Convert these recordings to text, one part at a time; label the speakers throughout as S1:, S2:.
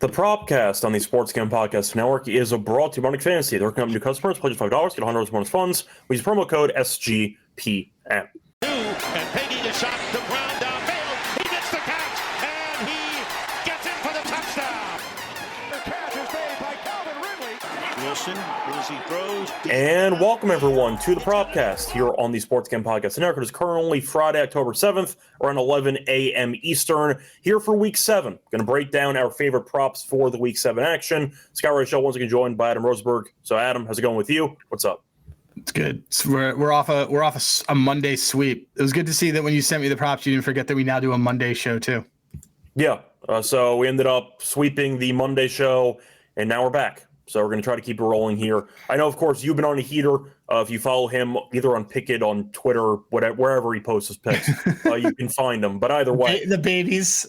S1: The Propcast on the Sports Game Podcast Network is brought to you by Underdog Fantasy. They're working up new customers. Pledge $5, get $100 bonus funds. We use promo code SGPN.
S2: And Peggy to shot the ground downfield. He gets the catch, and he gets in for the touchdown. The catch is made by Calvin Ridley. Wilson, as he throws.
S1: And welcome, everyone, to the Propcast here on the Sports Game Podcast Network. It is currently Friday, October 7th, around 11 a.m. Eastern, here for Week 7. Going to break down our favorite props for the Week 7 action. Scott Ray Show once again joined by Adam Roseberg. So, Adam, how's it going with you? What's up?
S3: It's good. So we're off a Monday sweep. It was good to see that when you sent me the props, you didn't forget that we now do a Monday show too.
S1: Yeah. So we ended up sweeping the Monday show, and now we're back. So we're going to try to keep it rolling here. I know, of course, you've been on a heater. If you follow him either on Pickett, on Twitter, whatever, wherever he posts his picks, you can find him. But either way,
S3: the babies.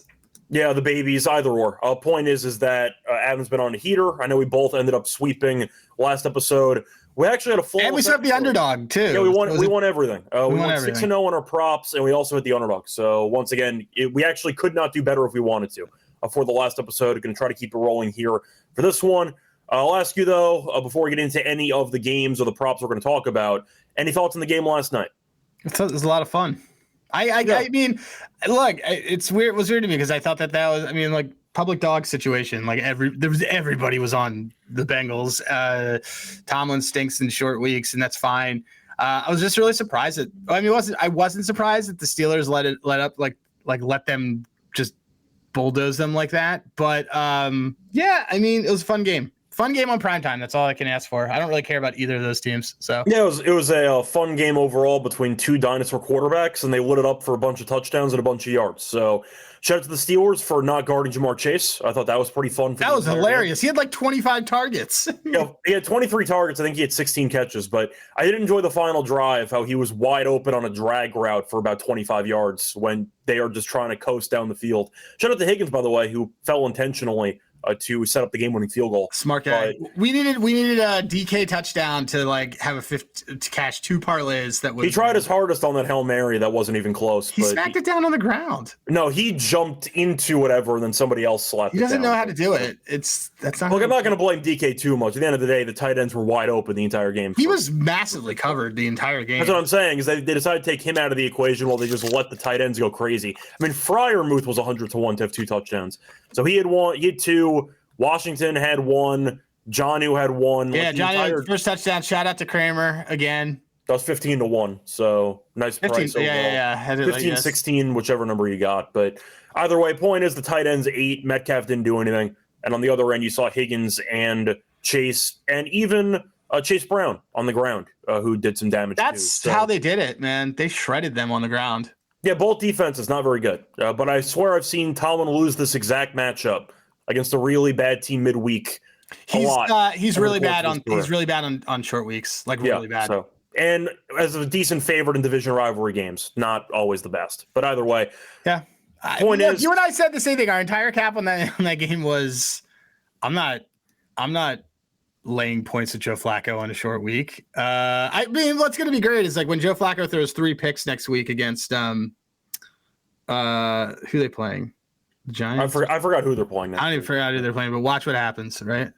S1: Yeah, the babies, either or. Point is that Adam's been on a heater. I know we both ended up sweeping last episode. We actually had a full.
S3: And we swept the underdog too.
S1: Yeah, we won everything. We won
S3: everything.
S1: 6-0 on our props, and we also hit the underdog. So once again, we actually could not do better if we wanted to. For the last episode, we're going to try to keep it rolling here for this one. I'll ask you though, before we get into any of the games or the props we're going to talk about, any thoughts on the game last night?
S3: It was a lot of fun. I mean, look, it's weird. It was weird to me because I thought that was, I mean, like public dog situation. Like everybody was on the Bengals. Tomlin stinks in short weeks, and that's fine. I was just really surprised that. I mean, I wasn't surprised that the Steelers let them just bulldoze them like that. But yeah, I mean, it was a fun game. Fun game on primetime. That's all I can ask for. I don't really care about either of those teams. So
S1: yeah, it was a fun game overall between two dinosaur quarterbacks, and they lit it up for a bunch of touchdowns and a bunch of yards. So shout out to the Steelers for not guarding Jamar Chase. I thought that was pretty fun.
S3: That was hilarious. Game. He had like 25 targets.
S1: Yeah, he had 23 targets. I think he had 16 catches. But I did enjoy the final drive, how he was wide open on a drag route for about 25 yards when they are just trying to coast down the field. Shout out to Higgins, by the way, who fell intentionally to set up the game-winning field goal.
S3: Smart guy. We needed a DK touchdown to like have to cash two parlays. He
S1: tried his hardest on that Hail Mary. That wasn't even close.
S3: He smacked it down on the ground.
S1: No, he jumped into whatever, and then somebody else slapped it down.
S3: He doesn't know how to do it. That's not.
S1: Look, I'm not going to blame DK too much. At the end of the day, the tight ends were wide open the entire game.
S3: He was massively covered the entire game.
S1: That's what I'm saying. Is they decided to take him out of the equation while they just let the tight ends go crazy. I mean, Freiermuth was 100-1 to have two touchdowns. So he had one. He had two. Washington had one. Jonnu had one.
S3: Yeah, Jonnu first touchdown. Shout out to Kramer again.
S1: That was 15-1. So nice 15, price overall.
S3: Yeah.
S1: 15-16, whichever number you got. But either way, point is the tight ends 8. Metcalf didn't do anything. And on the other end, you saw Higgins and Chase and even Chase Brown on the ground who did some damage.
S3: That's how they did it, man. They shredded them on the ground.
S1: Yeah, both defenses not very good. But I swear I've seen Tomlin lose this exact matchup against a really bad team midweek.
S3: He's really bad on short weeks, really bad.
S1: So, and as a decent favorite in division rivalry games, not always the best. But either way,
S3: yeah. You and I said the same thing. Our entire cap on that game was, I'm not laying points at Joe Flacco on a short week. I mean, what's going to be great is like when Joe Flacco throws 3 picks next week against who are they playing? Giants?
S1: I forgot who they're playing now.
S3: I don't even forgot who they're playing, but watch what happens, right?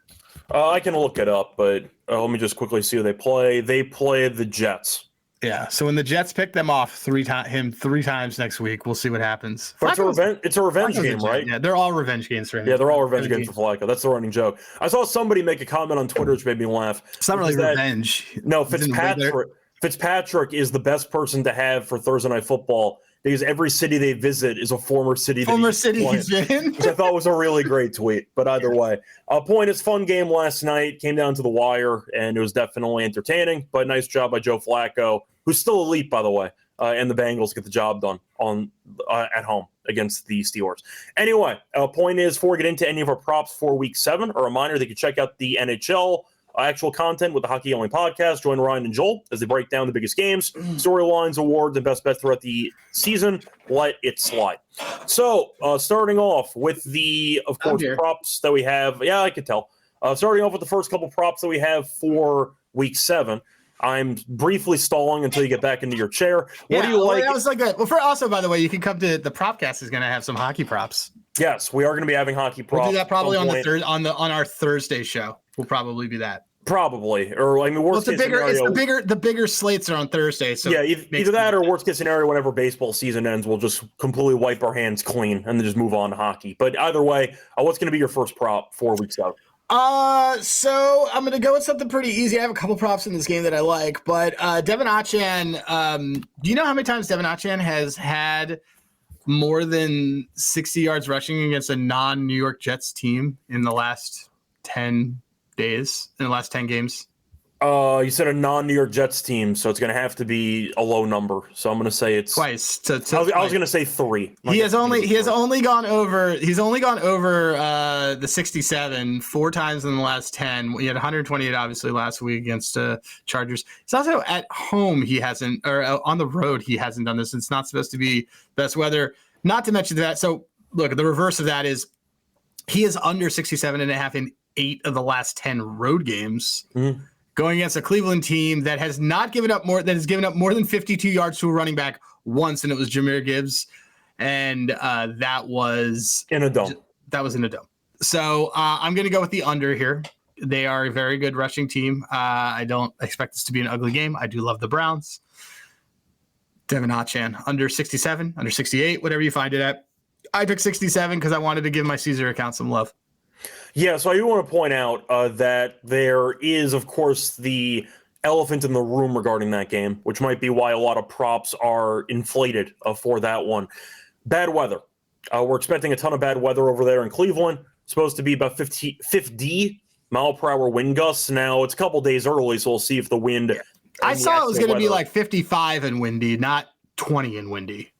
S1: I can look it up, but let me just quickly see who they play. They play the Jets.
S3: Yeah, so when the Jets pick them off three times next week, we'll see what happens.
S1: But it's a revenge game, right?
S3: Yeah, they're all revenge games for him.
S1: Yeah, they're all revenge games for Flacco. That's the running joke. I saw somebody make a comment on Twitter which made me laugh.
S3: It's not really revenge.
S1: No, Fitzpatrick is the best person to have for Thursday Night Football because every city they visit is a former city he's been in. Which I thought was a really great tweet. But either way, point is, fun game last night. Came down to the wire, and it was definitely entertaining. But nice job by Joe Flacco, who's still elite, by the way. And the Bengals get the job done at home against the Steelers. Anyway, point is, before we get into any of our props for Week 7, a reminder that you can check out the NHL actual content with the Hockey Only podcast. Join Ryan and Joel as they break down the biggest games, storylines, awards, and best bets throughout the season. Let it slide. So, starting off with the, of course, props that we have. Yeah, I could tell. Starting off with the first couple props that we have for Week 7. I'm briefly stalling until you get back into your chair. What do you like?
S3: That was like that. Well, also, by the way, you can come to the Propcast is going to have some hockey props.
S1: Yes, we are going to be having hockey props.
S3: We'll do that probably on our Thursday show. We'll probably be that.
S1: Probably, or I mean, worst case scenario.
S3: The bigger slates are on Thursday. So
S1: yeah, either that or worst case scenario, whenever baseball season ends, we'll just completely wipe our hands clean and then just move on to hockey. But either way, what's going to be your first prop 4 weeks out?
S3: So I'm going to go with something pretty easy. I have a couple props in this game that I like, but Devin Achan, do you know how many times Devin Achan has had more than 60 yards rushing against a non-New York Jets team in the last 10 days, in the last 10 games?
S1: You said a non-New York Jets team, so it's going to have to be a low number. So I'm going to say it's
S3: twice.
S1: I was going to say 3.
S3: He has only gone over the 67 4 times in the last 10. He had 128 obviously last week against Chargers. It's also at home he hasn't, or on the road he hasn't done this. It's not supposed to be best weather. Not to mention that. So look, the reverse of that is he is under 67.5 in 8 of the last 10 road games. Mm-hmm. Going against a Cleveland team that has given up more than 52 yards to a running back once, and it was Jahmyr Gibbs, and that was
S1: in a dome.
S3: So I'm going to go with the under here. They are a very good rushing team. I don't expect this to be an ugly game. I do love the Browns. Devin Achan, under 67, under 68, whatever you find it at. I took 67 because I wanted to give my Caesar account some love.
S1: Yeah, so I do want to point out that there is, of course, the elephant in the room regarding that game, which might be why a lot of props are inflated for that one. Bad weather. We're expecting a ton of bad weather over there in Cleveland. It's supposed to be about 50 mile per hour wind gusts. Now, it's a couple days early, so we'll see if the wind... Yeah.
S3: I saw it was going to be like 55 and windy, not 20 and windy.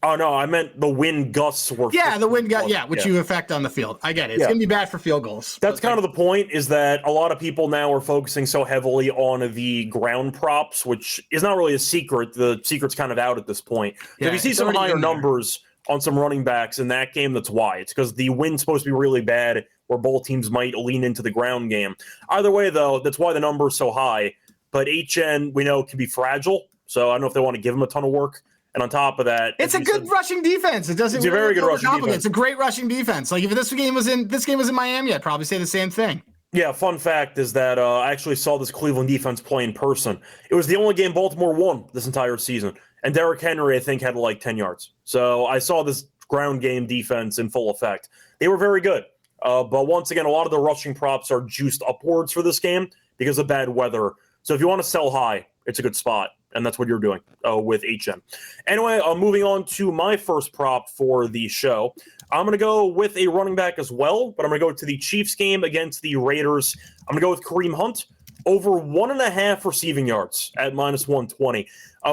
S1: Oh, no, I meant the wind gusts were...
S3: Yeah, the wind gusts, which you affect on the field. I get it. It's going to be bad for field goals.
S1: That's kind of the point, is that a lot of people now are focusing so heavily on the ground props, which is not really a secret. The secret's kind of out at this point. So if you see some higher numbers on some running backs in that game, that's why. It's because the wind's supposed to be really bad, where both teams might lean into the ground game. Either way, though, that's why the number is so high. But HN, we know, can be fragile, so I don't know if they want to give him a ton of work. And on top of that,
S3: it's a good rushing defense. It's a very good rushing defense. It's a great rushing defense. Like if this game was in Miami, I'd probably say the same thing.
S1: Yeah, fun fact is that I actually saw this Cleveland defense play in person. It was the only game Baltimore won this entire season. And Derrick Henry, I think, had like 10 yards. So I saw this ground game defense in full effect. They were very good. But once again, a lot of the rushing props are juiced upwards for this game because of bad weather. So if you want to sell high, it's a good spot. And that's what you're doing with HM. Anyway, moving on to my first prop for the show. I'm going to go with a running back as well, but I'm going to go to the Chiefs game against the Raiders. I'm going to go with Kareem Hunt over 1.5 receiving yards at -120.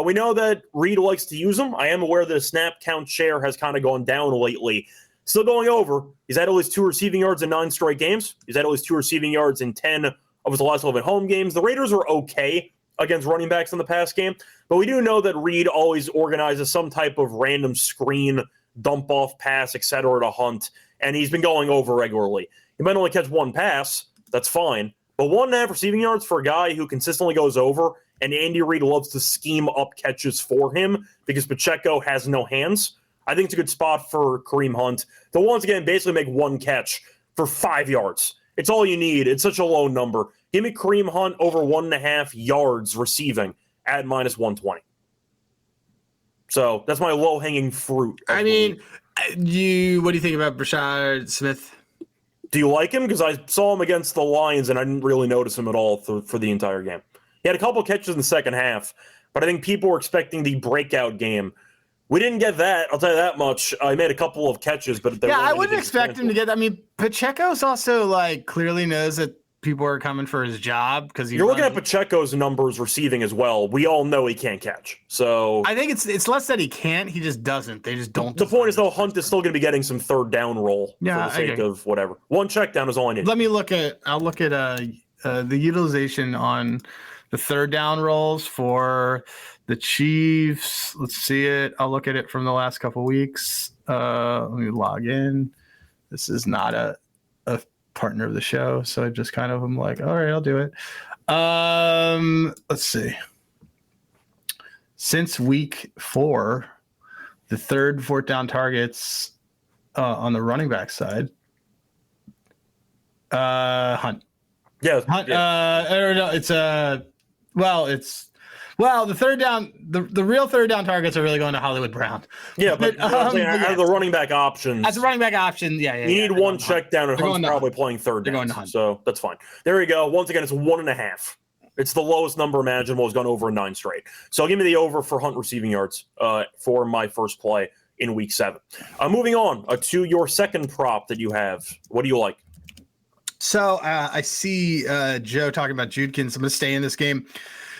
S1: We know that Reed likes to use them. I am aware that his snap count share has kind of gone down lately. Still going over. He's had at least 2 receiving yards in 9 straight games. He's had at least 2 receiving yards in 10 of his last 11 home games. The Raiders are okay against running backs in the past game, but we do know that Reed always organizes some type of random screen, dump-off pass, etc. to Hunt, and he's been going over regularly. He might only catch 1 pass. That's fine. But 1.5 receiving yards for a guy who consistently goes over, and Andy Reid loves to scheme up catches for him because Pacheco has no hands. I think it's a good spot for Kareem Hunt to once again basically make 1 catch for 5 yards. It's all you need. It's such a low number. Give me Kareem Hunt over 1.5 yards receiving at -120. So that's my low-hanging fruit.
S3: I mean, what do you think about Brashard Smith?
S1: Do you like him? Because I saw him against the Lions, and I didn't really notice him at all for the entire game. He had a couple catches in the second half, but I think people were expecting the breakout game. We didn't get that. I'll tell you that much. I made a couple of catches, but
S3: I wouldn't expect him to get that. I mean, Pacheco's also clearly knows that people are coming for his job because
S1: you're looking at Pacheco's numbers receiving as well. We all know he can't catch. So
S3: I think it's less that he can't. He just doesn't. They just don't.
S1: The point is, though, Hunt is still going to be getting some third down roll for the sake of whatever. 1 check down is all I need.
S3: I'll look at the utilization on the third down rolls for the Chiefs. Let's see it. I'll look at it from the last couple weeks. Let me log in. This is not a partner of the show, so I just kind of am like, all right, I'll do it. Let's see. Since week 4, the third, fourth down targets on the running back side. Hunt.
S1: Yeah.
S3: Hunt. Or no, it's the third down. The real third down targets are really going to Hollywood Brown.
S1: Yeah, but out of the running back options,
S3: as a running back option, you
S1: need one check down, and Hunt's probably playing third down. So that's fine. There you go. Once again, it's 1.5. It's the lowest number imaginable. Has gone over in 9 straight. So give me the over for Hunt receiving yards for my first play in week 7. Moving on to your second prop that you have. What do you like?
S3: So I see Joe talking about Judkins. I'm going to stay in this game.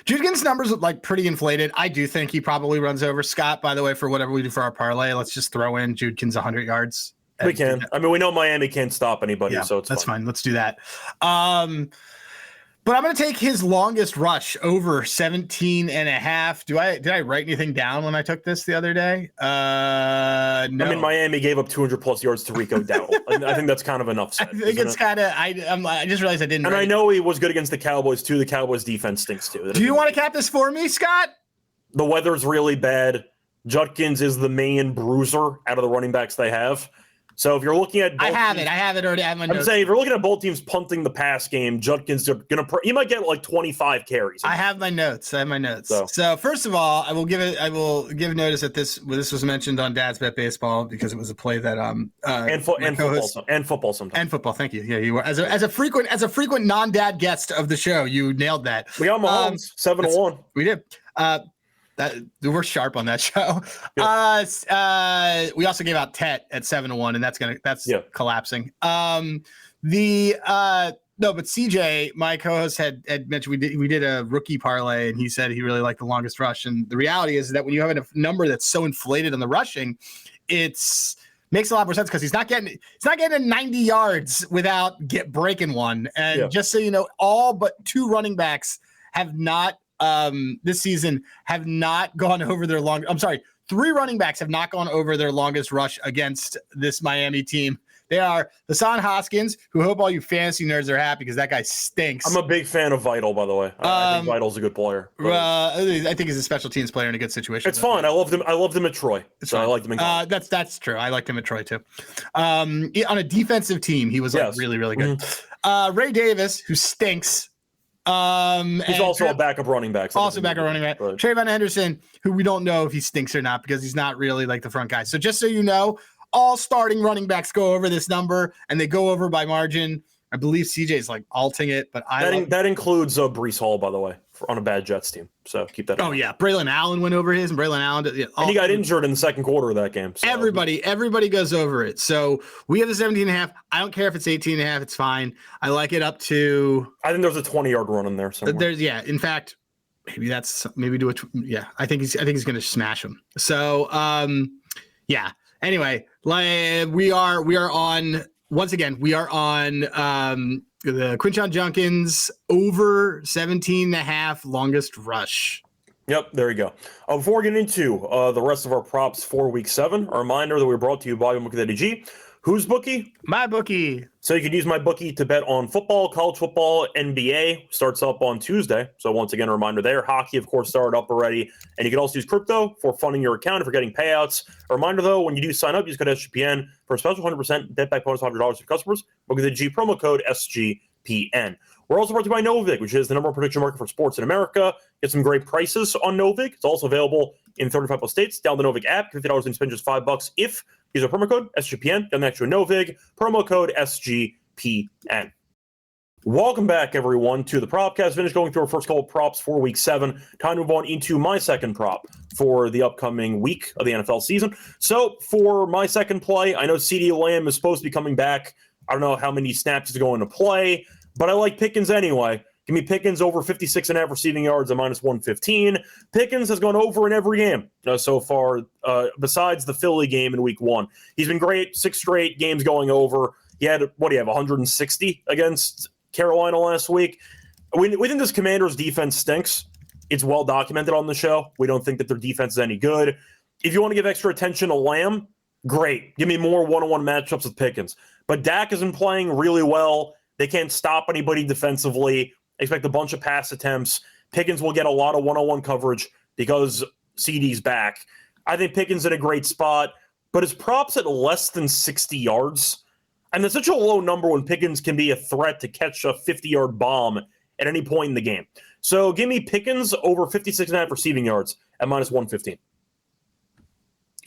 S3: Judkins' numbers look like pretty inflated. I do think he probably runs over Scott, by the way, for whatever we do for our parlay. Let's just throw in Judkins 100 yards.
S1: We can. I mean, we know Miami can't stop anybody, so it's
S3: fine. Let's do that. But I'm going to take his longest rush over 17.5. Did I write anything down when I took this the other day? No.
S1: I mean, Miami gave up 200+ yards to Rico Dowdle. I think that's kind of enough said.
S3: I think it's kind of. I just realized I didn't.
S1: And I know he was good against the Cowboys too. The Cowboys defense stinks too.
S3: Do you want to cap this for me, Scott?
S1: The weather's really bad. Judkins is the main bruiser out of the running backs they have. So if you're looking at,
S3: I have it already. I'm
S1: saying if you're looking at both teams punting the pass game, Judkins he might get like 25 carries.
S3: I have my notes. So first of all, I will give notice that this was mentioned on Dad's Bet Baseball because it was a play that
S1: and football sometimes.
S3: And football. Thank you. Yeah, you were as a frequent non-dad guest of the show. You nailed that.
S1: We got Mahomes 7-1.
S3: We did. That we're sharp on that show. We also gave out Tet at 7-1, and that's collapsing. But CJ, my co-host, had mentioned we did a rookie parlay, and he said he really liked the longest rush. And the reality is that when you have a number that's so inflated on the rushing, makes a lot more sense because he's not getting 90 yards without breaking one. And just so you know, all but 2 running backs have not. This season have not gone over their 3 running backs have not gone over their longest rush against this Miami team. They are Hassan Hoskins, who hope all you fantasy nerds are happy because that guy stinks.
S1: I'm a big fan of Vital, by the way. I think Vital's a good player.
S3: I think he's a special teams player in a good situation.
S1: It's fine. I loved him at Troy. I liked him in college.
S3: That's true. I liked him at Troy too. On a defensive team, he was really, really good. Mm-hmm. Ray Davis, who stinks.
S1: He's also a backup running back.
S3: Trayvon Henderson, who we don't know if he stinks or not because he's not really like the front guy. So just so you know, all starting running backs go over this number, and they go over by margin. I believe CJ's like alting it, but
S1: that includes Breece Hall, by the way, on a bad Jets team. So keep that.
S3: Oh yeah, Braylon Allen went over his, and Braylon Allen
S1: and he got injured in the second quarter of that game. So.
S3: Everybody goes over it. So we have the 17.5. I don't care if it's 18.5. It's fine. I like it up to.
S1: I think there's a 20-yard run in there somewhere.
S3: In fact, maybe do it. Yeah, I think he's going to smash him. So yeah. Anyway, we are on. Once again, we are on the Quinshon Judkins over 17.5 longest rush.
S1: Yep, there you go. Before we get into the rest of our props for week 7, a reminder that we're brought to you by MyBookie.ag. Whose bookie?
S3: My bookie.
S1: So you can use my bookie to bet on football, college football, NBA. Starts up on Tuesday. So once again, a reminder there. Hockey, of course, started up already. And you can also use crypto for funding your account and for getting payouts. A reminder, though, when you do sign up, use code SGPN for a special 100% bet back bonus $100 for customers. MyBookie.ag promo code SGPN. We're also brought to you by Novig, which is the number 1 prediction market for sports in America. Get some great prices on Novig. It's also available in 35 plus states. Download the Novig app. $50 and spend just $5 if use our promo code SGPN. Get next to a Novig. Promo code SGPN. Welcome back, everyone, to the Propcast. Finished going through our first couple of props for week 7. Time to move on into my second prop for the upcoming week of the NFL season. So for my second play, I know CeeDee Lamb is supposed to be coming back. I don't know how many snaps he's going to play, but I like Pickens anyway. Give me Pickens over 56.5 receiving yards at -115. Pickens has gone over in every game so far, besides the Philly game in week 1. He's been great, 6 straight games going over. He had, 160 against Carolina last week. We think this Commanders defense stinks. It's well documented on the show. We don't think that their defense is any good. If you want to give extra attention to Lamb, Great. Give me more one-on-one matchups with Pickens. But Dak isn't playing really well. They can't stop anybody defensively. Expect a bunch of pass attempts. Pickens will get a lot of one-on-one coverage because CD's back. I think Pickens in a great spot, but his props at less than 60 yards. And that's such a low number when Pickens can be a threat to catch a 50-yard bomb at any point in the game. So give me Pickens over 56.5 receiving yards at minus 115.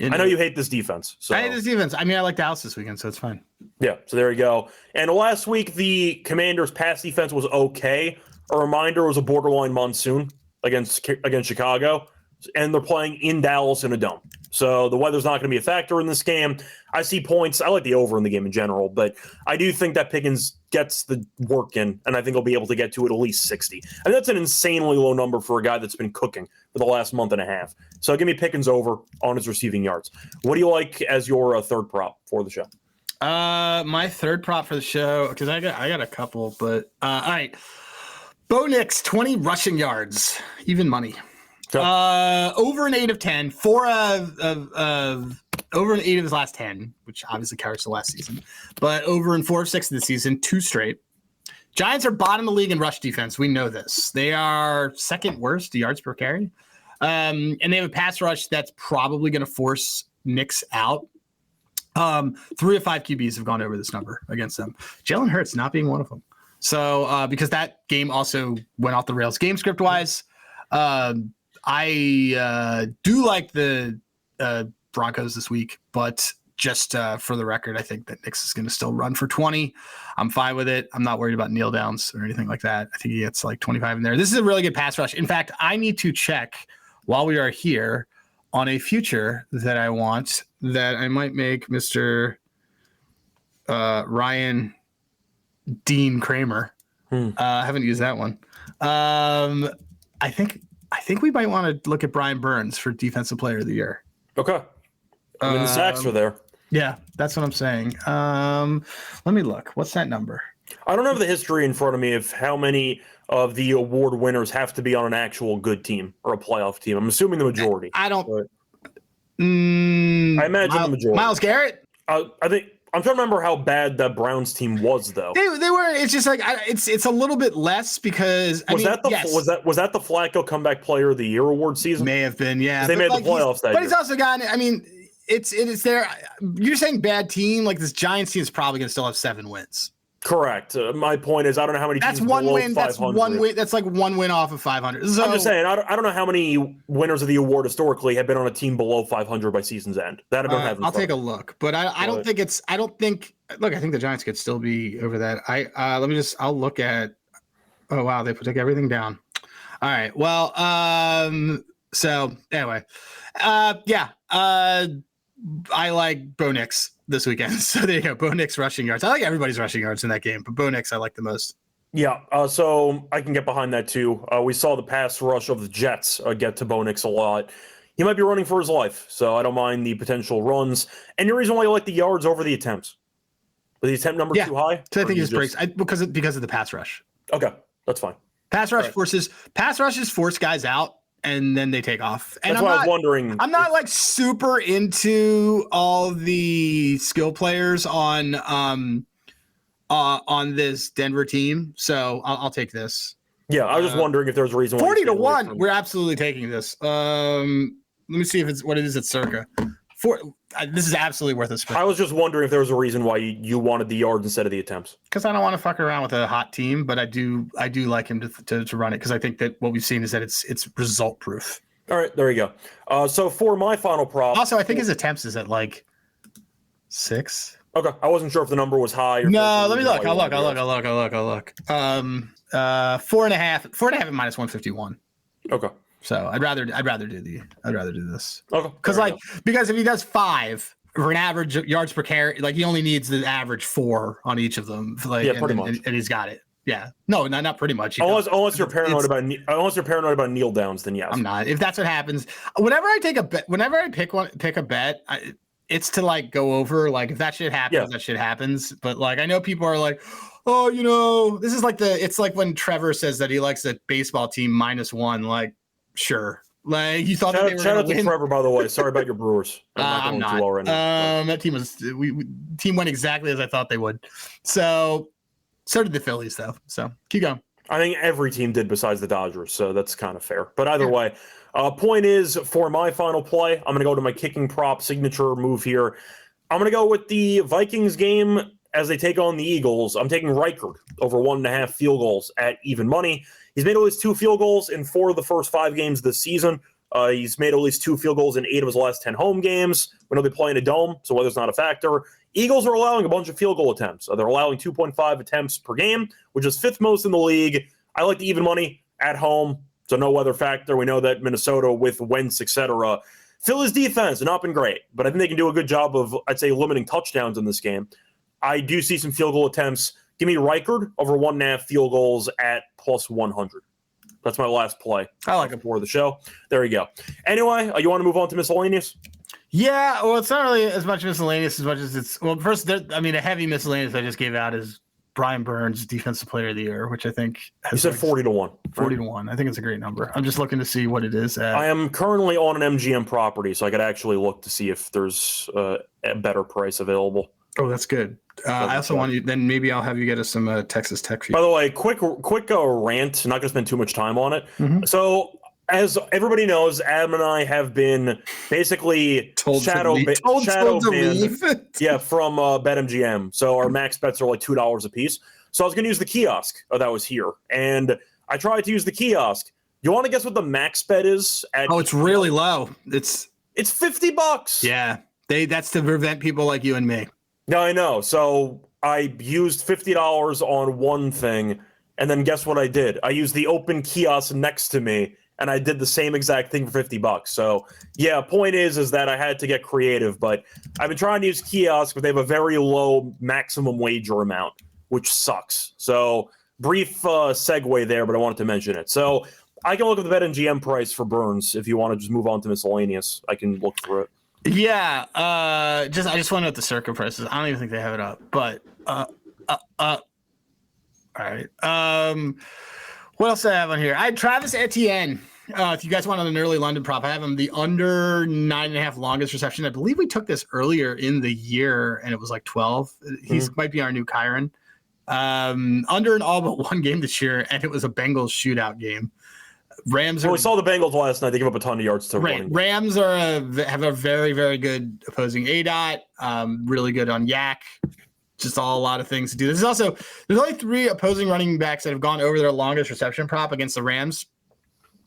S1: I know you hate this defense. So.
S3: I hate this defense. I mean, I like Dallas this weekend, so it's fine.
S1: Yeah, so there you go. And last week, the Commanders' pass defense was okay. A reminder, it was a borderline monsoon against Chicago, and they're playing in Dallas in a dome. So the weather's not going to be a factor in this game. I see points. I like the over in the game in general, but I do think that Pickens gets the work in, and I think he'll be able to get to at least 60. And that's an insanely low number for a guy that's been cooking for the last month and a half. So give me Pickens over on his receiving yards. What do you like as your third prop for the show?
S3: My third prop for the show, because I got a couple, but all right. Bo Nix, 20 rushing yards, even money. Okay. Over an 8 of 10, over an 8 of his last 10, which obviously carries the last season, but over in 4 of 6 of the season, 2 straight. Giants are bottom of the league in rush defense. We know this. They are second worst yards per carry. And they have a pass rush that's probably going to force Nix out. 3 of 5 QBs have gone over this number against them. Jalen Hurts not being one of them. So because that game also went off the rails game script wise, I do like the Broncos this week, but just for the record, I think that Nix is going to still run for 20. I'm fine with it. I'm not worried about kneel downs or anything like that. I think he gets like 25 in there. This is a really good pass rush. In fact, I need to check while we are here on a future that I want that I might make Mr. Ryan Dean Kramer. I haven't used that one. I think we might want to look at Brian Burns for Defensive Player of the Year.
S1: Okay. I mean, the sacks are there.
S3: Yeah, that's what I'm saying. Let me look. What's that number?
S1: I don't have the history in front of me of how many of the award winners have to be on an actual good team or a playoff team. I'm assuming the majority.
S3: I don't.
S1: I imagine the majority.
S3: Myles Garrett?
S1: I think. I'm trying to remember how bad that Browns team was, though.
S3: They were. It's just like it's a little bit less because was that
S1: the Flacco Comeback Player of the Year award season?
S3: May have been, yeah.
S1: They made the playoffs that year.
S3: But he's also gotten. I mean, it's there. You're saying bad team, like this Giants team is probably going to still have 7 wins.
S1: Correct. My point is, I don't know how many.
S3: That's
S1: teams
S3: one
S1: below
S3: win.
S1: 500.
S3: That's one win. That's like one win off of 500. So,
S1: I'm just saying, I don't know how many winners of the award historically have been on a team below 500 by season's end. That I don't have.
S3: I'll take a look, but I don't think it's. I don't think. Look, I think the Giants could still be over that. I'll look at. Oh wow, they took everything down. All right. Well, so anyway, yeah. I like Bo Nix this weekend. So there you go. Bo Nix rushing yards. I like everybody's rushing yards in that game, but Bo Nix I like the most.
S1: Yeah, so I can get behind that too. We saw the pass rush of the Jets get to Bo Nix a lot. He might be running for his life, so I don't mind the potential runs. Any reason why you like the yards over the attempts? Was the attempt number too high?
S3: So I think he just breaks because of the pass rush.
S1: Okay, that's fine.
S3: Pass rushes force guys out. And then they take off. And
S1: that's why I was wondering.
S3: I'm not like super into all the skill players on this Denver team, so I'll take this.
S1: Yeah, I was just wondering if there's a reason.
S3: 40-1, we're absolutely taking this. Let me see if it's what it is at Circa. This is absolutely worth a spin.
S1: I was just wondering if there was a reason why you wanted the yards instead of the attempts.
S3: Because I don't want to fuck around with a hot team, but I do like him to run it because I think that what we've seen is that it's result proof.
S1: All right, there you go. So for my final prop,
S3: also I think his attempts is at like 6.
S1: Okay, I wasn't sure if the number was high. Or
S3: no, let me look. I'll look. 4.5 at minus 151.
S1: Okay.
S3: So I'd rather do this.
S1: Okay.
S3: Because if he does 5 for an average yards per carry, like he only needs the average 4 on each of them.
S1: Pretty much.
S3: And he's got it. Yeah. No, not pretty much.
S1: Unless you're paranoid about kneel downs, then yes.
S3: I'm not. If that's what happens, whenever I take a bet, whenever I pick a bet, it's to like go over. Like if that shit happens, that shit happens. But like I know people are like, oh, this is like it's like when Trevor says that he likes the baseball team -1. Like, sure, Like you thought
S1: shout
S3: that they were
S1: shout out
S3: win.
S1: to Trevor, by the way. Sorry about your Brewers.
S3: I'm not. Too well right now, that team was team went exactly as I thought they would. So did the Phillies, though. So keep going.
S1: I think every team did besides the Dodgers, so that's kind of fair. But either way, point is, for my final play, I'm going to go to my kicking prop signature move here. I'm going to go with the Vikings game as they take on the Eagles. I'm taking Reichard over 1.5 field goals at even money. He's made at least 2 field goals in 4 of the first 5 games this season. He's made at least 2 field goals in 8 of his last 10 home games. We know they play in a dome, so weather's not a factor. Eagles are allowing a bunch of field goal attempts. They're allowing 2.5 attempts per game, which is 5th most in the league. I like the even money at home, so no weather factor. We know that Minnesota with Wentz, etc. Philly's defense has not been great, but I think they can do a good job of, I'd say, limiting touchdowns in this game. I do see some field goal attempts. Give me Reichard over 1.5 field goals at plus 100. That's my last play.
S3: I like it
S1: for the show. There you go. Anyway, you want to move on to miscellaneous?
S3: Yeah, well, it's not really as much miscellaneous as much as it's. Well, first, a heavy miscellaneous I just gave out is Brian Burns, Defensive Player of the Year, which I think
S1: you said 40-1.
S3: 40-1. I think it's a great number. I'm just looking to see what it is.
S1: I am currently on an MGM property, so I could actually look to see if there's a better price available.
S3: Oh, that's good. I also want you. Then maybe I'll have you get us some Texas Tech.
S1: By the way, quick rant. Not going to spend too much time on it.
S3: Mm-hmm.
S1: So, as everybody knows, Adam and I have been basically shadow banned. Yeah, from BetMGM. So our max bets are like $2 a piece. So I was going to use the kiosk that was here, and I tried to use the kiosk. You want to guess what the max bet is?
S3: It's really low. It's
S1: $50.
S3: Yeah, that's to prevent people like you and me.
S1: No, I know. So I used $50 on one thing, and then guess what I did? I used the open kiosk next to me, and I did the same exact thing for $50. So yeah, point is that I had to get creative, but I've been trying to use kiosk, but they have a very low maximum wager amount, which sucks. So brief segue there, but I wanted to mention it. So I can look at the BetMGM price for Burns if you want to just move on to miscellaneous. I can look through it.
S3: Yeah, I just want to know what the circa prices. I don't even think they have it up, but all right. What else do I have on here? I had Travis Etienne. If you guys want an early London prop, I have him the under 9.5 longest reception. I believe we took this earlier in the year, and it was like 12. He might be our new Kyron. Under an all but one game this year, and it was a Bengals shootout game. Rams.
S1: We saw the Bengals last night. They give up a ton of yards to running.
S3: Rams have a very, very good opposing ADOT. Really good on Yak. Just a lot of things to do. There's only 3 opposing running backs that have gone over their longest reception prop against the Rams,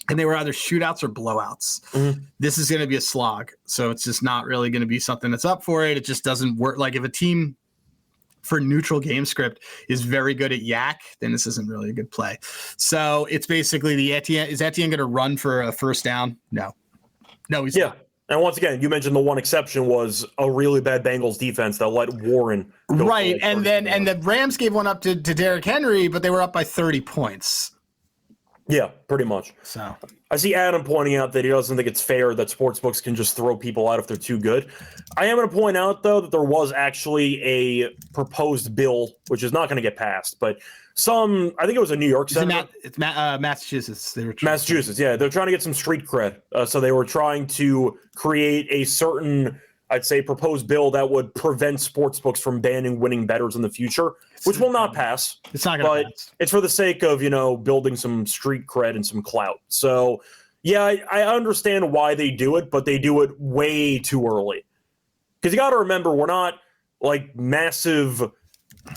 S3: and they were either shootouts or blowouts. Mm-hmm. This is going to be a slog, so it's just not really going to be something that's up for it. It just doesn't work. Like if a team for neutral game script is very good at Yak, then this isn't really a good play. So it's basically the Etienne. Is Etienne going to run for a first down? No, he's not.
S1: And once again, you mentioned the one exception was a really bad Bengals defense that let Warren go
S3: right, and the Rams gave one up to Derrick Henry, but they were up by 30 points.
S1: Yeah, pretty much.
S3: So
S1: I see Adam pointing out that he doesn't think it's fair that sportsbooks can just throw people out if they're too good. I am going to point out, though, that there was actually a proposed bill, which is not going to get passed, but I think it was a New York senator.
S3: It's Massachusetts.
S1: Massachusetts, yeah. They're trying to get some street cred. So they were trying to create a certain, I'd say, proposed bill that would prevent sportsbooks from banning winning bettors in the future, which will not pass.
S3: It's not going to pass.
S1: It's for the sake of, building some street cred and some clout. So, yeah, I understand why they do it, but they do it way too early. Because you got to remember, we're not like massive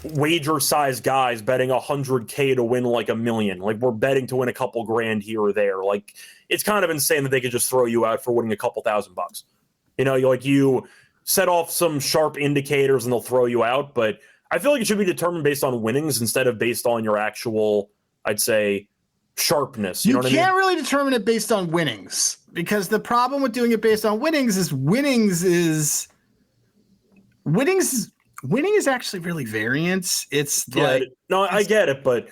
S1: wager-sized guys betting $100K to win like $1 million. Like we're betting to win a couple grand here or there. Like it's kind of insane that they could just throw you out for winning a couple $1,000. You set off some sharp indicators and they'll throw you out. But I feel like it should be determined based on winnings instead of based on your actual, I'd say, sharpness. You know what I mean?
S3: Can't really determine it based on winnings, because the problem with doing it based on winnings is winning is actually really variance. It's like
S1: I get it, but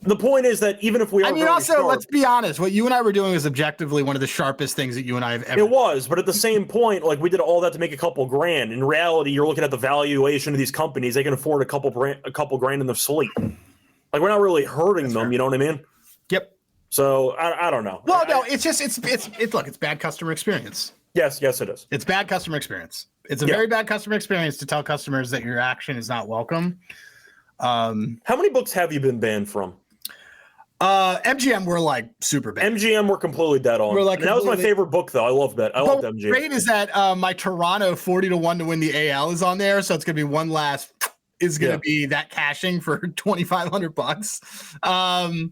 S1: the point is that even if we are
S3: let's be honest, what you and I were doing is objectively one of the sharpest things that you and I have ever
S1: done. It was, but at the same point, like we did all that to make a couple grand. In reality, you're looking at the valuation of these companies. They can afford a couple grand in the slate. Like we're not really hurting them, you know what I mean?
S3: Yep.
S1: So I don't know.
S3: Well, no, it's just it's bad customer experience.
S1: Yes, it is.
S3: It's bad customer experience. It's a very bad customer experience to tell customers that your action is not welcome.
S1: How many books have you been banned from?
S3: MGM were like super bad.
S1: MGM were completely dead on. That was my favorite book, though. I loved that. I loved MGM.
S3: Great is that my Toronto 40-1 to win the AL is on there, so it's gonna be one last. Is gonna be that cashing for $2,500.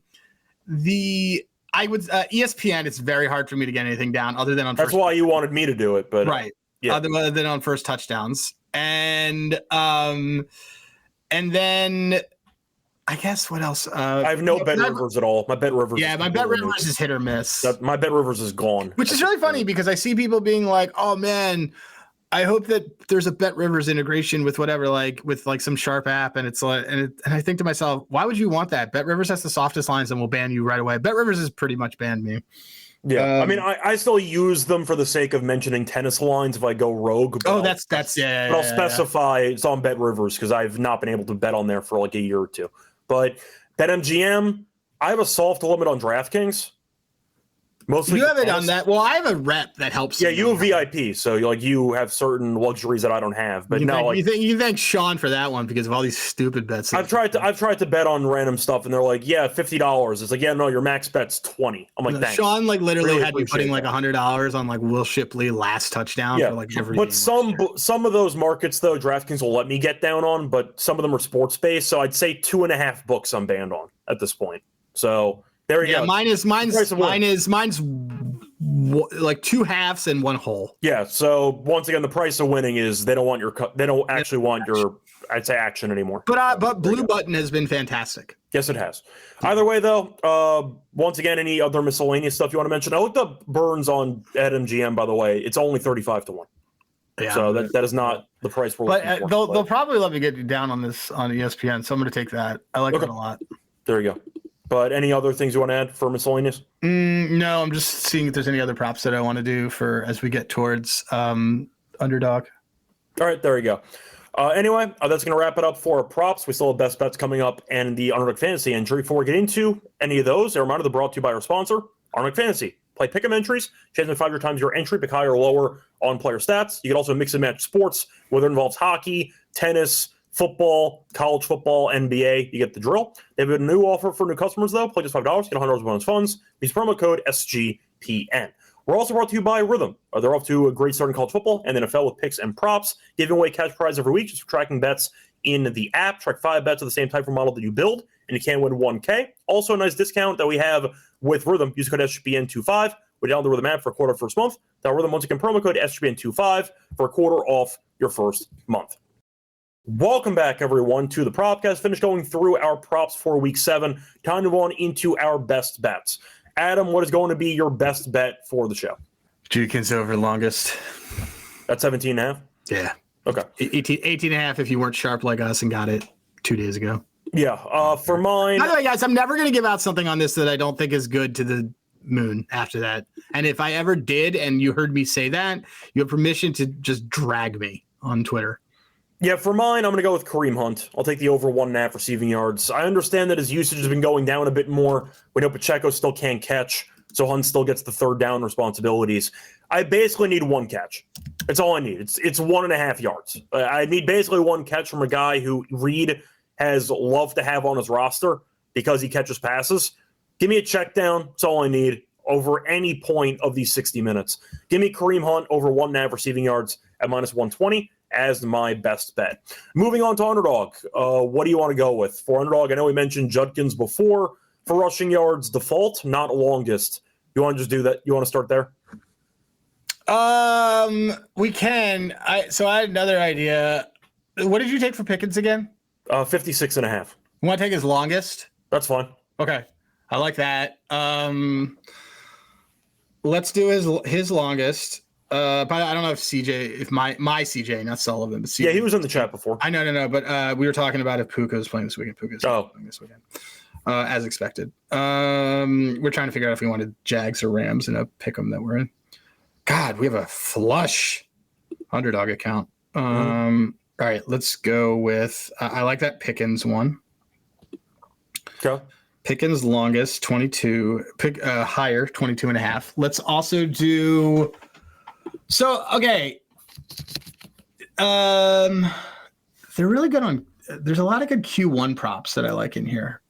S3: ESPN. It's very hard for me to get anything down other than on.
S1: That's why you wanted me to do it, but
S3: right. Yeah. Other than on first touchdowns, and then. I guess what else? I
S1: have no Bet Rivers at all. My Bet Rivers.
S3: Yeah, my Bet Rivers is hit or miss.
S1: My Bet Rivers is gone.
S3: Which is really funny because I see people being like, "Oh man, I hope that there's a Bet Rivers integration with whatever, like with like some sharp app." And it's like, and I think to myself, why would you want that? Bet Rivers has the softest lines and will ban you right away. Bet Rivers has pretty much banned me.
S1: Yeah, I mean, I still use them for the sake of mentioning tennis lines if I go rogue.
S3: That's yeah.
S1: But I'll specify it's on Bet Rivers because I've not been able to bet on there for like a year or two. But BetMGM, I have a soft limit on DraftKings. Mostly
S3: you haven't done that. Well, I have a rep that helps.
S1: Yeah, you have VIP, so you have certain luxuries that I don't have. But
S3: you thank Sean for that one because of all these stupid bets.
S1: I've tried to bet on random stuff, and they're like, "Yeah, $50." It's like, "Yeah, no, your max bet's $20." I'm like, "Thanks."
S3: Sean literally had me putting like $100 on like Will Shipley last touchdown for like every.
S1: But some of those markets though, DraftKings will let me get down on, but some of them are sports based. So I'd say 2.5 books I'm banned on at this point. So. There you go.
S3: Mine's like 2 halves and 1 whole.
S1: Yeah. So once again, the price of winning is they don't actually want your I'd say action anymore.
S3: But Blue Button has been fantastic.
S1: Yes, it has. Either way, though, once again, any other miscellaneous stuff you want to mention? I looked up Burns at MGM. By the way, it's only 35-1. Yeah, so that is not the price we're looking for.
S3: They'll probably let me get you down on this on ESPN, so I'm going to take that. I like that a lot.
S1: There you go. But any other things you want to add for miscellaneous?
S3: No, I'm just seeing if there's any other props that I want to do for as we get towards Underdog.
S1: All right, there you go. Anyway, that's going to wrap it up for props. We still have best bets coming up and the Underdog Fantasy entry. Before we get into any of those, a reminder they're brought to you by our sponsor, Underdog Fantasy. Play pick'em entries, chance to 5 times your entry, pick higher or lower on player stats. You can also mix and match sports, whether it involves hockey, tennis, football, college football, NBA, you get the drill. They have a new offer for new customers, though. Play just $5, get $100 bonus funds. Use promo code SGPN. We're also brought to you by Rhythm. They're off to a great start in college football and NFL with picks and props, giving away cash prize every week just for tracking bets in the app. Track 5 bets of the same type of model that you build, and you can win $1K. Also, a nice discount that we have with Rhythm. Use code SGPN25. We download the Rhythm app for a quarter first month. That Rhythm, once again, promo code SGPN25 for a quarter off your first month. Welcome back, everyone, to the Propcast. Finished going through our props for Week 7. Time to move on into our best bets. Adam, what is going to be your best bet for the show?
S3: Judkins over longest.
S1: That's 17.5?
S3: Yeah.
S1: Okay.
S3: 18.5 if you weren't sharp like us and got it 2 days ago.
S1: Yeah. For mine.
S3: By the way, guys, I'm never going to give out something on this that I don't think is good to the moon after that. And if I ever did and you heard me say that, you have permission to just drag me on Twitter.
S1: Yeah, for mine, I'm going to go with Kareem Hunt. I'll take the over 1.5 receiving yards. I understand that his usage has been going down a bit more. We know Pacheco still can't catch, so Hunt still gets the third down responsibilities. I basically need 1 catch. That's all I need. It's 1.5 yards. I need basically 1 catch from a guy who Reed has loved to have on his roster because he catches passes. Give me a check down. That's all I need over any point of these 60 minutes. Give me Kareem Hunt over 1.5 receiving yards at minus 120. As my best bet. Moving on to Underdog. What do you want to go with? For Underdog, I know we mentioned Judkins before. For rushing yards, default, not longest. You want to just do that? You want to start there?
S3: We can. So I had another idea. What did you take for Pickens again?
S1: 56.5.
S3: You want to take his longest?
S1: That's fine.
S3: Okay. I like that. Let's do his longest. But I don't know if my CJ, not Sullivan, but CJ.
S1: Yeah, he was in the chat before.
S3: I know. But we were talking about if Puka was playing this weekend. Puka's playing this weekend, as expected. We're trying to figure out if we wanted Jags or Rams in a pick'em that we're in. God, we have a flush Underdog account. All right, let's go with. I like that Pickens one.
S1: Okay.
S3: Pickens longest 22, higher 22.5. Let's also do. So okay, they're really good on. There's a lot of good Q1 props that I like in here.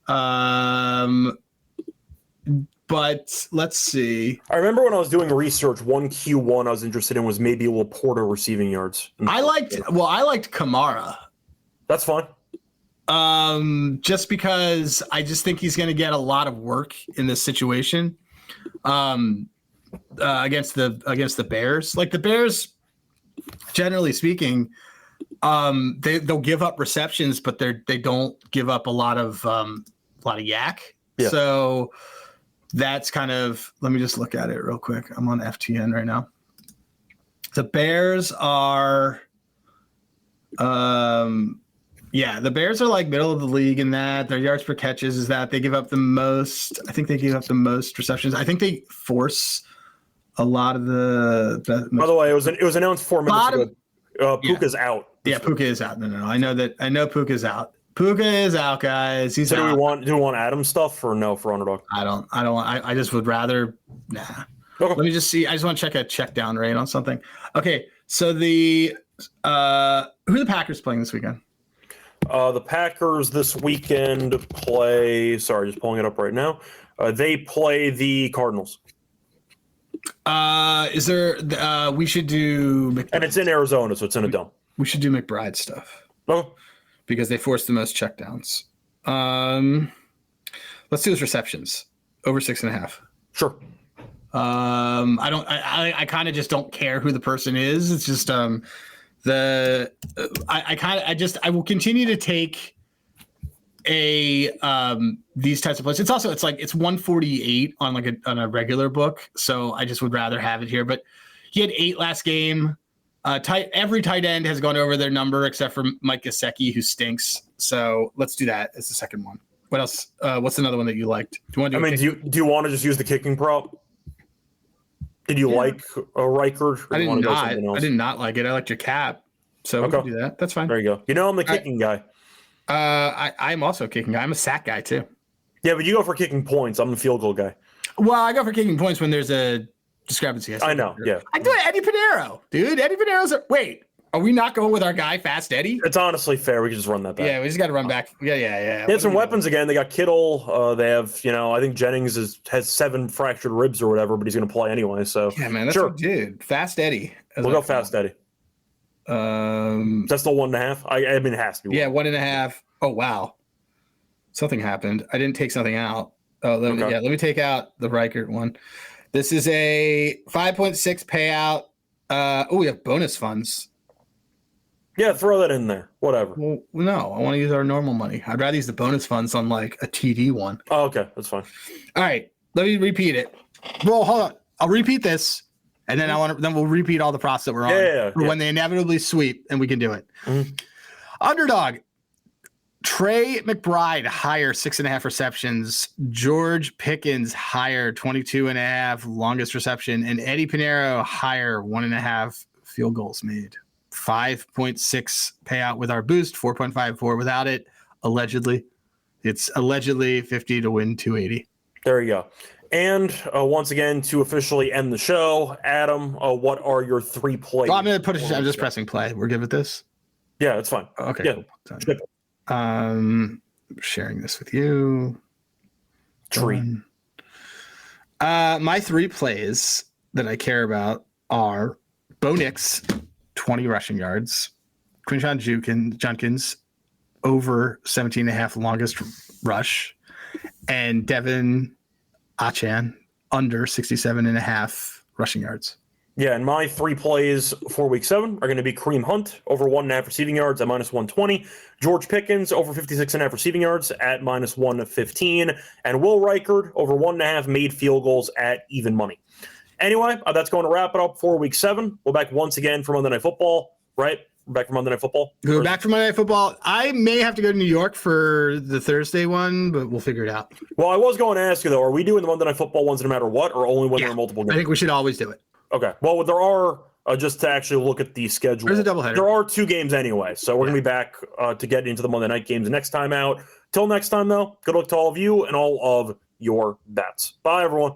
S3: But let's see.
S1: I remember when I was doing research, one Q1 I was interested in was maybe Laporta receiving yards.
S3: I liked Kamara.
S1: That's fine.
S3: Just because I just think he's going to get a lot of work in this situation. Against the Bears. Like the Bears, generally speaking, they'll give up receptions, but they don't give up a lot of yak. Yeah. So that's kind of, let me just look at it real quick. I'm on FTN right now. The Bears are, the Bears are like middle of the league in that their yards per catches is that they give up the most. I think they give up the most receptions. I think they force a lot of the.
S1: By the way, it was announced 4 minutes ago. Puka's out.
S3: Yeah, Puka is out. No. I know Puka's out. Puka is out, guys. He's
S1: so
S3: out.
S1: Do we want Adam stuff or no for Underdog?
S3: I don't. I just would rather. Nah. Okay. Let me just see. I just want to check a check down rate on something. Okay, so the who are the Packers playing this weekend?
S1: The Packers this weekend play. Sorry, just pulling it up right now. They play the Cardinals.
S3: Is there? We should do. McBride.
S1: And it's in Arizona, so it's in a dome.
S3: We should do McBride stuff.
S1: Oh.
S3: Because they forced the most checkdowns. Let's do his receptions over 6.5.
S1: Sure.
S3: I kind of just don't care who the person is. It's just I will continue to take these types of plays. It's 148 on a regular book, so I just would rather have it here. But he had 8 last game. Every tight end has gone over their number except for Mike Gesicki, who stinks. So let's do that as the second one. What else? What's another one that you liked?
S1: Do you want to just use the kicking prop? Did you like Riker?
S3: I did not like it. I liked your cap. So we can do that. That's fine.
S1: There you go. I'm the kicking guy.
S3: I'm also a kicking guy. I'm a sack guy too.
S1: Yeah, but you go for kicking points. I'm the field goal guy.
S3: Well, I go for kicking points when there's a discrepancy.
S1: I know. Yeah.
S3: I do it. Eddie Pinheiro, dude. Eddie Pinheiro's. Wait, are we not going with our guy, Fast Eddie?
S1: It's honestly fair. We can just run that back.
S3: Yeah, we just got to run back. Yeah.
S1: They have some weapons again. They got Kittle. They have, I think Jennings has 7 fractured ribs or whatever, but he's going to play anyway. So
S3: yeah, man, that's what dude. Fast Eddie.
S1: We'll go Fast Eddie. That's still 1.5. I mean, it has to be.
S3: Yeah, 1.5. Oh wow, something happened. I didn't take something out. Oh, let me take out the Reichert one. This is a 5.6 payout. We have bonus funds.
S1: Yeah, throw that in there. Whatever.
S3: Well, no, I want to use our normal money. I'd rather use the bonus funds on like a TD one.
S1: Oh, okay, that's fine. All
S3: right, let me repeat it. Well, hold on. I'll repeat this, and then we'll repeat all the props that we're on when they inevitably sweep, and we can do it. Mm-hmm. Underdog. Trey McBride, higher 6.5 receptions. George Pickens, higher 22.5 longest reception. And Eddie Pinheiro, higher 1.5 field goals made. 5.6 payout with our boost, 4.54 without it. Allegedly. It's allegedly 50 to win 280.
S1: There you go. And once again, to officially end the show, Adam, what are your 3 plays?
S3: Well, I'm just pressing play. We're good with this?
S1: Yeah, it's fine.
S3: Okay.
S1: Yeah.
S3: Cool. Sharing this with you. My 3 plays that I care about are Bo Nix, 20 rushing yards, Quinshon Judkins over 17.5 longest rush, and Devin Achane under 67.5 rushing yards.
S1: Yeah, and my 3 plays for week 7 are going to be Kareem Hunt over 1.5 receiving yards at -120, George Pickens over 56.5 receiving yards at -115, and Will Reichard over 1.5 made field goals at even money. Anyway, that's going to wrap it up for week 7. We're back once again for Monday Night Football, right? We're back for Monday Night Football.
S3: We're back for Monday Night Football. I may have to go to New York for the Thursday one, but we'll figure it out.
S1: Well, I was going to ask you, though, are we doing the Monday Night Football ones no matter what, or only when there are multiple games?
S3: I think we should always do it.
S1: Okay. Well, there are just to actually look at the schedule.
S3: There's a doubleheader.
S1: There are 2 games anyway, so we're going to be back to get into the Monday night games next time out. Till next time, though, good luck to all of you and all of your bets. Bye, everyone.